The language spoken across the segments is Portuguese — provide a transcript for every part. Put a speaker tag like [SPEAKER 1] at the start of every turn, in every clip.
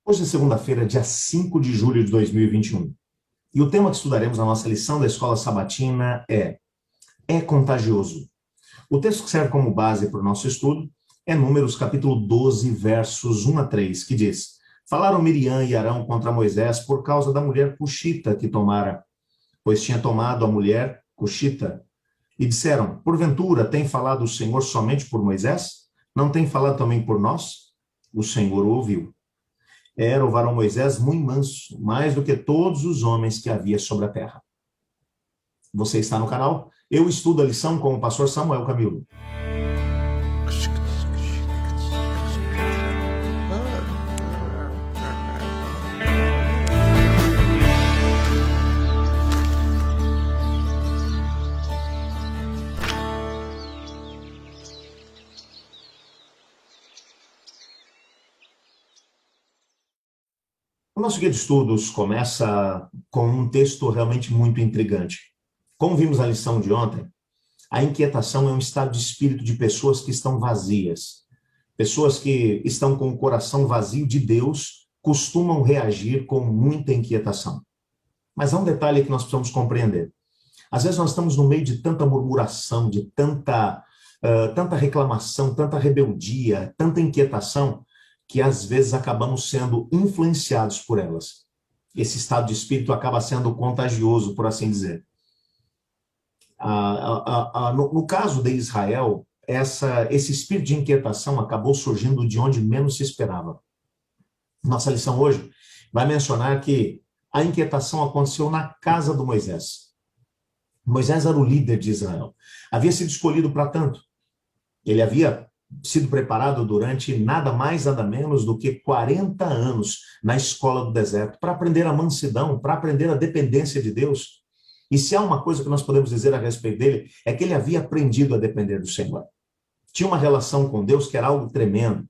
[SPEAKER 1] Hoje é segunda-feira, dia 5 de julho de 2021. E o tema que estudaremos na nossa lição da Escola Sabatina é contagioso. O texto que serve como base para o nosso estudo é Números capítulo 12, versos 1 a 3, que diz: Falaram Miriam e Arão contra Moisés por causa da mulher cuxita que tomara, pois tinha tomado a mulher cuxita. E disseram: Porventura tem falado o Senhor somente por Moisés? Não tem falado também por nós? O Senhor ouviu. Era o varão Moisés muito manso, mais do que todos os homens que havia sobre a terra. Você está no canal? Eu estudo a lição com o pastor Samuel Camilo. O nosso guia de estudos começa com um texto realmente muito intrigante. Como vimos na lição de ontem, a inquietação é um estado de espírito de pessoas que estão vazias. Pessoas que estão com o coração vazio de Deus costumam reagir com muita inquietação. Mas há um detalhe que nós precisamos compreender. Às vezes nós estamos no meio de tanta murmuração, de tanta reclamação, tanta rebeldia, tanta inquietação, que às vezes acabamos sendo influenciados por elas. Esse estado de espírito acaba sendo contagioso, por assim dizer. No caso de Israel, esse espírito de inquietação acabou surgindo de onde menos se esperava. Nossa lição hoje vai mencionar que a inquietação aconteceu na casa do Moisés. Moisés era o líder de Israel. Havia sido escolhido para tanto. Ele havia sido preparado durante nada mais, nada menos do que 40 anos na escola do deserto, para aprender a mansidão, para aprender a dependência de Deus. E se há uma coisa que nós podemos dizer a respeito dele, é que ele havia aprendido a depender do Senhor. Tinha uma relação com Deus que era algo tremendo.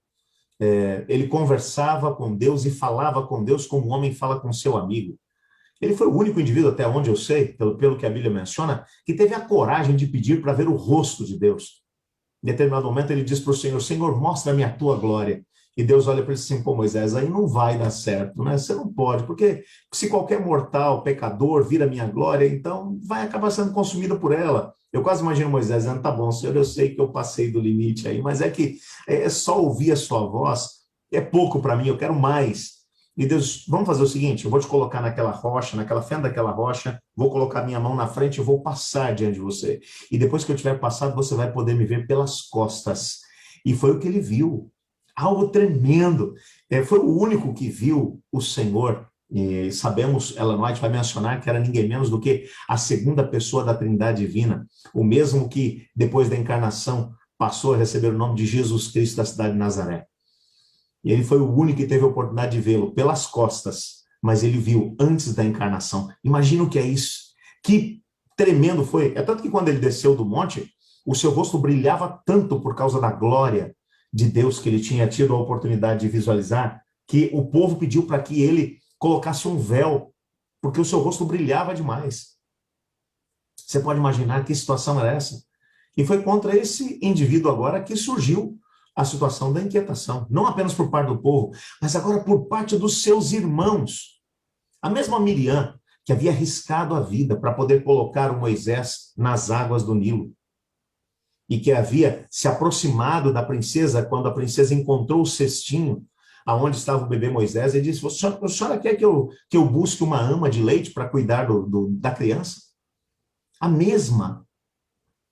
[SPEAKER 1] Ele conversava com Deus e falava com Deus como um homem fala com seu amigo. Ele foi o único indivíduo, até onde eu sei, pelo que a Bíblia menciona, que teve a coragem de pedir para ver o rosto de Deus. Em determinado momento ele diz para o Senhor: Senhor, mostra-me a tua glória. E Deus olha para ele assim: pô, Moisés, aí não vai dar certo, né? Você não pode, porque se qualquer mortal, pecador, vira minha glória, então vai acabar sendo consumido por ela. Eu quase imagino Moisés dizendo: tá bom, Senhor, eu sei que eu passei do limite aí, mas é que é só ouvir a sua voz, é pouco para mim, eu quero mais. E Deus, vamos fazer o seguinte: eu vou te colocar naquela rocha, naquela fenda daquela rocha, vou colocar minha mão na frente e vou passar diante de você. E depois que eu tiver passado, você vai poder me ver pelas costas. E foi o que ele viu. Algo tremendo. Foi o único que viu o Senhor. E sabemos, Ellen White vai mencionar que era ninguém menos do que a segunda pessoa da Trindade Divina, o mesmo que, depois da encarnação, passou a receber o nome de Jesus Cristo da cidade de Nazaré. E ele foi o único que teve a oportunidade de vê-lo pelas costas, mas ele viu antes da encarnação. Imagina o que é isso. Que tremendo foi. É tanto que quando ele desceu do monte, o seu rosto brilhava tanto por causa da glória de Deus que ele tinha tido a oportunidade de visualizar, que o povo pediu para que ele colocasse um véu, porque o seu rosto brilhava demais. Você pode imaginar que situação era essa? E foi contra esse indivíduo agora que surgiu a situação da inquietação, não apenas por parte do povo, mas agora por parte dos seus irmãos. A mesma Miriam, que havia arriscado a vida para poder colocar o Moisés nas águas do Nilo, e que havia se aproximado da princesa quando a princesa encontrou o cestinho aonde estava o bebê Moisés, e disse: a senhora quer que eu busque uma ama de leite para cuidar da criança?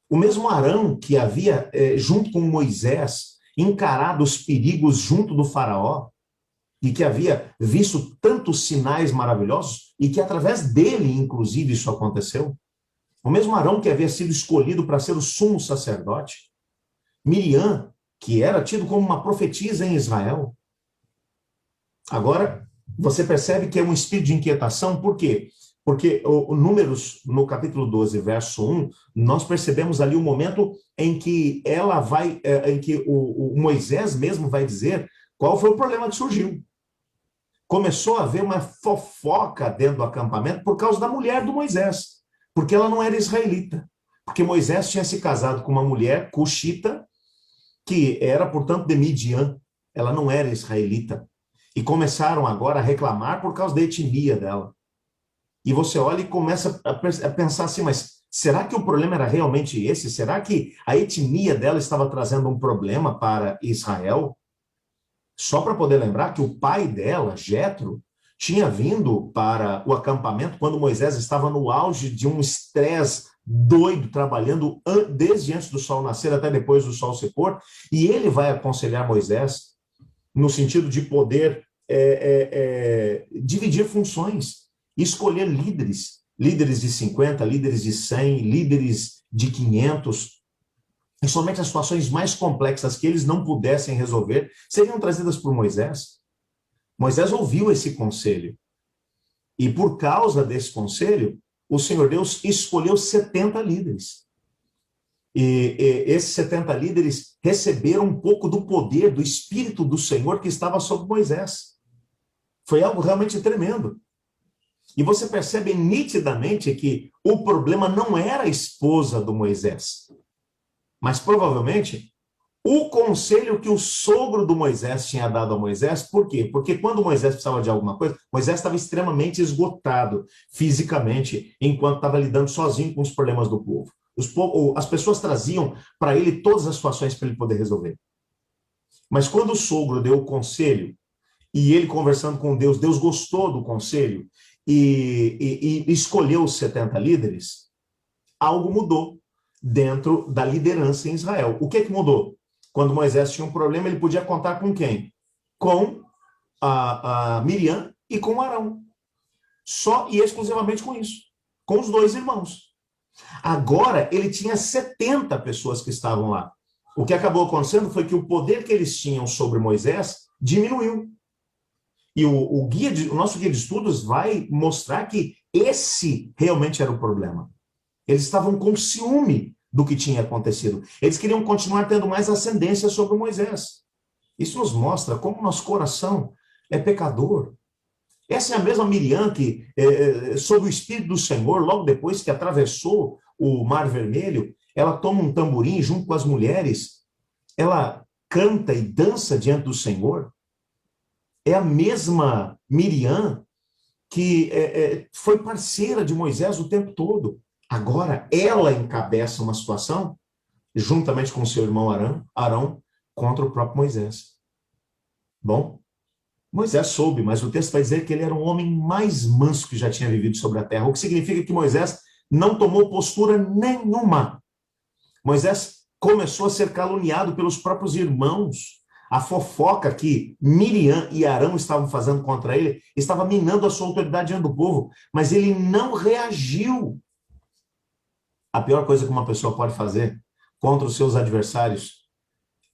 [SPEAKER 1] O mesmo Arão que havia, junto com Moisés, encarado os perigos junto do faraó, e que havia visto tantos sinais maravilhosos, e que através dele, inclusive, isso aconteceu. O mesmo Arão que havia sido escolhido para ser o sumo sacerdote. Miriam, que era tido como uma profetisa em Israel. Agora, você percebe que é um espírito de inquietação, por quê? Porque o Números, no capítulo 12, verso 1, nós percebemos ali o momento em que em que o Moisés mesmo vai dizer qual foi o problema que surgiu. Começou a haver uma fofoca dentro do acampamento por causa da mulher do Moisés, porque ela não era israelita. Porque Moisés tinha se casado com uma mulher cuxita, que era, portanto, de Midian. Ela não era israelita. E começaram agora a reclamar por causa da etnia dela. E você olha e começa a pensar assim, mas será que o problema era realmente esse? Será que a etnia dela estava trazendo um problema para Israel? Só para poder lembrar que o pai dela, Jetro, tinha vindo para o acampamento quando Moisés estava no auge de um estresse doido, trabalhando desde antes do sol nascer até depois do sol se pôr, e ele vai aconselhar Moisés no sentido de poder dividir funções, escolher líderes, líderes de 50, líderes de 100, líderes de 500, e somente as situações mais complexas que eles não pudessem resolver seriam trazidas por Moisés. Moisés ouviu esse conselho. E por causa desse conselho, o Senhor Deus escolheu 70 líderes. E esses 70 líderes receberam um pouco do poder, do Espírito do Senhor que estava sobre Moisés. Foi algo realmente tremendo. E você percebe nitidamente que o problema não era a esposa do Moisés, mas provavelmente o conselho que o sogro do Moisés tinha dado a Moisés. Por quê? Porque quando Moisés precisava de alguma coisa, Moisés estava extremamente esgotado fisicamente, enquanto estava lidando sozinho com os problemas do povo. As pessoas traziam para ele todas as situações para ele poder resolver. Mas quando o sogro deu o conselho, e ele conversando com Deus, Deus gostou do conselho e escolheu os 70 líderes, algo mudou dentro da liderança em Israel. O que mudou? Quando Moisés tinha um problema, ele podia contar com quem? Com a Miriam e com Arão. Só e exclusivamente com isso. Com os dois irmãos. Agora, ele tinha 70 pessoas que estavam lá. O que acabou acontecendo foi que o poder que eles tinham sobre Moisés diminuiu. E o nosso guia de estudos vai mostrar que esse realmente era o problema. Eles estavam com ciúme do que tinha acontecido. Eles queriam continuar tendo mais ascendência sobre Moisés. Isso nos mostra como nosso coração é pecador. Essa é a mesma Miriam que, sob o Espírito do Senhor, logo depois que atravessou o Mar Vermelho, ela toma um tamborim junto com as mulheres, ela canta e dança diante do Senhor. É a mesma Miriam que foi parceira de Moisés o tempo todo. Agora, ela encabeça uma situação, juntamente com seu irmão Arão, contra o próprio Moisés. Bom, Moisés soube, mas o texto vai dizer que ele era o homem mais manso que já tinha vivido sobre a terra, o que significa que Moisés não tomou postura nenhuma. Moisés começou a ser caluniado pelos próprios irmãos. A fofoca que Miriam e Arão estavam fazendo contra ele estava minando a sua autoridade diante do povo, mas ele não reagiu. A pior coisa que uma pessoa pode fazer contra os seus adversários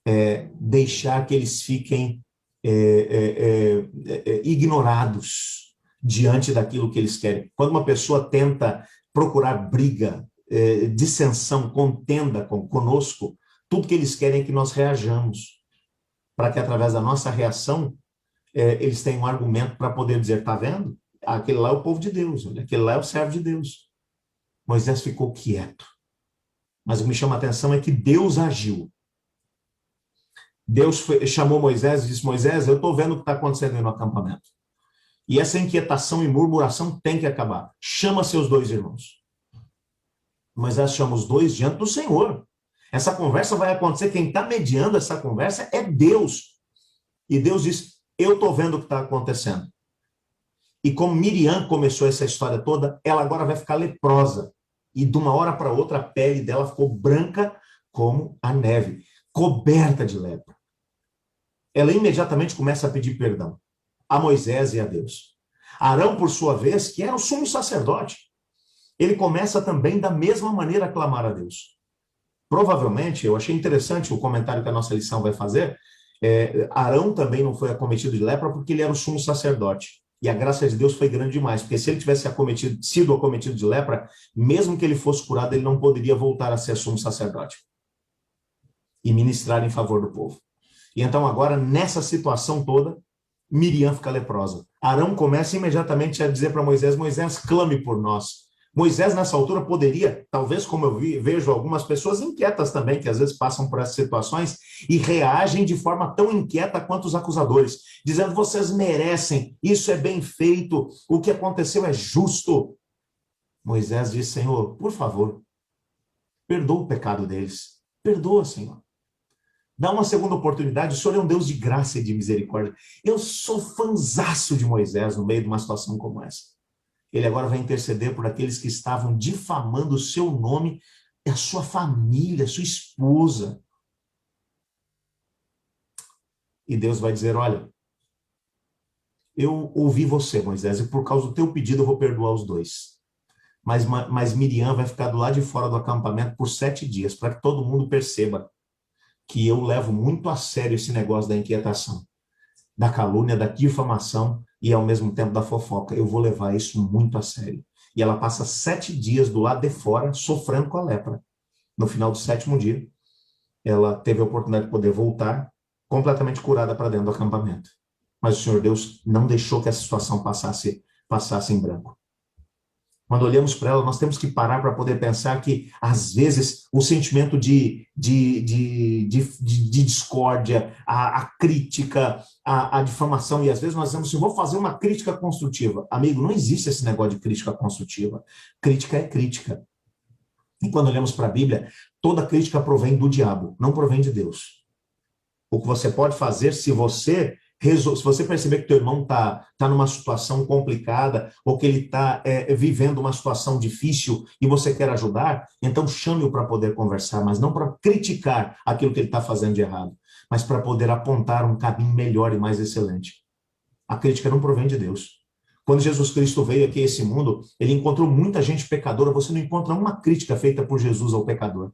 [SPEAKER 1] é deixar que eles fiquem ignorados diante daquilo que eles querem. Quando uma pessoa tenta procurar briga, dissensão, contenda conosco, tudo que eles querem é que nós reajamos, para que através da nossa reação eles tenham um argumento para poder dizer, tá vendo? Aquele lá é o povo de Deus, aquele lá é o servo de Deus. Moisés ficou quieto. Mas o que me chama a atenção é que Deus agiu. Deus chamou Moisés e disse, Moisés, eu estou vendo o que está acontecendo aí no acampamento. E essa inquietação e murmuração tem que acabar. Chama seus dois irmãos. Moisés chama os dois diante do Senhor. Essa conversa vai acontecer, quem está mediando essa conversa é Deus. E Deus diz, eu estou vendo o que está acontecendo. E como Miriam começou essa história toda, ela agora vai ficar leprosa. E de uma hora para outra, a pele dela ficou branca como a neve, coberta de lepra. Ela imediatamente começa a pedir perdão a Moisés e a Deus. Arão, por sua vez, que era o sumo sacerdote, ele começa também da mesma maneira a clamar a Deus. Provavelmente, eu achei interessante o comentário que a nossa lição vai fazer, Arão também não foi acometido de lepra porque ele era o sumo sacerdote. E a graça de Deus foi grande demais, porque se ele tivesse sido acometido de lepra, mesmo que ele fosse curado, ele não poderia voltar a ser sumo sacerdote e ministrar em favor do povo. E então agora, nessa situação toda, Miriam fica leprosa. Arão começa imediatamente a dizer para Moisés, Moisés, clame por nós. Moisés, nessa altura, poderia, talvez como eu vejo algumas pessoas inquietas também, que às vezes passam por essas situações e reagem de forma tão inquieta quanto os acusadores, dizendo, vocês merecem, isso é bem feito, o que aconteceu é justo. Moisés disse, Senhor, por favor, perdoa o pecado deles. Perdoa, Senhor. Dá uma segunda oportunidade. O Senhor é um Deus de graça e de misericórdia. Eu sou fanzaço de Moisés no meio de uma situação como essa. Ele agora vai interceder por aqueles que estavam difamando o seu nome, a sua família, a sua esposa. E Deus vai dizer, olha, eu ouvi você, Moisés, e por causa do teu pedido eu vou perdoar os dois. Mas Miriam vai ficar do lado de fora do acampamento por 7 dias, para que todo mundo perceba que eu levo muito a sério esse negócio da inquietação, da calúnia, da difamação e, ao mesmo tempo, da fofoca. Eu vou levar isso muito a sério. E ela passa 7 dias do lado de fora, sofrendo com a lepra. No final do 7º dia, ela teve a oportunidade de poder voltar, completamente curada para dentro do acampamento. Mas o Senhor Deus não deixou que essa situação passasse em branco. Quando olhamos para ela, nós temos que parar para poder pensar que, às vezes, o sentimento de discórdia, a crítica, a difamação, e às vezes nós dizemos assim, vou fazer uma crítica construtiva. Amigo, não existe esse negócio de crítica construtiva. Crítica é crítica. E quando olhamos para a Bíblia, toda crítica provém do diabo, não provém de Deus. O que você pode fazer se você perceber que teu irmão está numa situação complicada, ou que ele está vivendo uma situação difícil e você quer ajudar, então chame-o para poder conversar, mas não para criticar aquilo que ele está fazendo de errado, mas para poder apontar um caminho melhor e mais excelente. A crítica não provém de Deus. Quando Jesus Cristo veio aqui a esse mundo, ele encontrou muita gente pecadora, você não encontra uma crítica feita por Jesus ao pecador.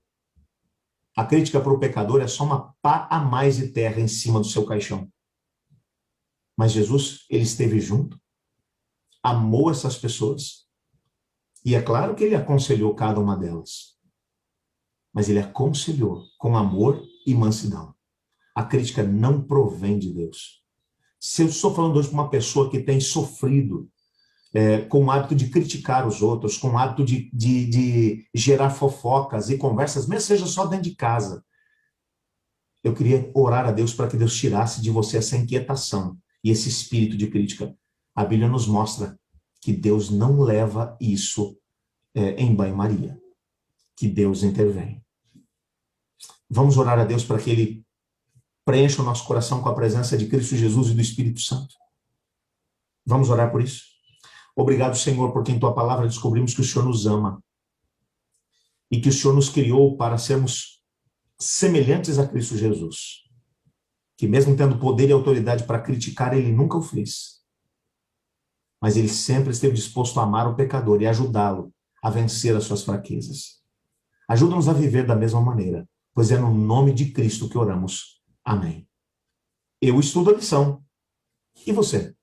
[SPEAKER 1] A crítica para o pecador é só uma pá a mais de terra em cima do seu caixão. Mas Jesus, ele esteve junto, amou essas pessoas, e é claro que ele aconselhou cada uma delas. Mas ele aconselhou com amor e mansidão. A crítica não provém de Deus. Se eu estou falando hoje para uma pessoa que tem sofrido com o hábito de criticar os outros, com o hábito de gerar fofocas e conversas, mesmo seja só dentro de casa, eu queria orar a Deus para que Deus tirasse de você essa inquietação e esse espírito de crítica. A Bíblia nos mostra que Deus não leva isso em banho-maria, que Deus intervém. Vamos orar a Deus para que Ele preencha o nosso coração com a presença de Cristo Jesus e do Espírito Santo. Vamos orar por isso? Obrigado, Senhor, porque em Tua palavra descobrimos que o Senhor nos ama e que o Senhor nos criou para sermos semelhantes a Cristo Jesus, que mesmo tendo poder e autoridade para criticar, Ele nunca o fez. Mas Ele sempre esteve disposto a amar o pecador e ajudá-lo a vencer as suas fraquezas. Ajuda-nos a viver da mesma maneira, pois é no nome de Cristo que oramos. Amém. Eu estudo a lição. E você?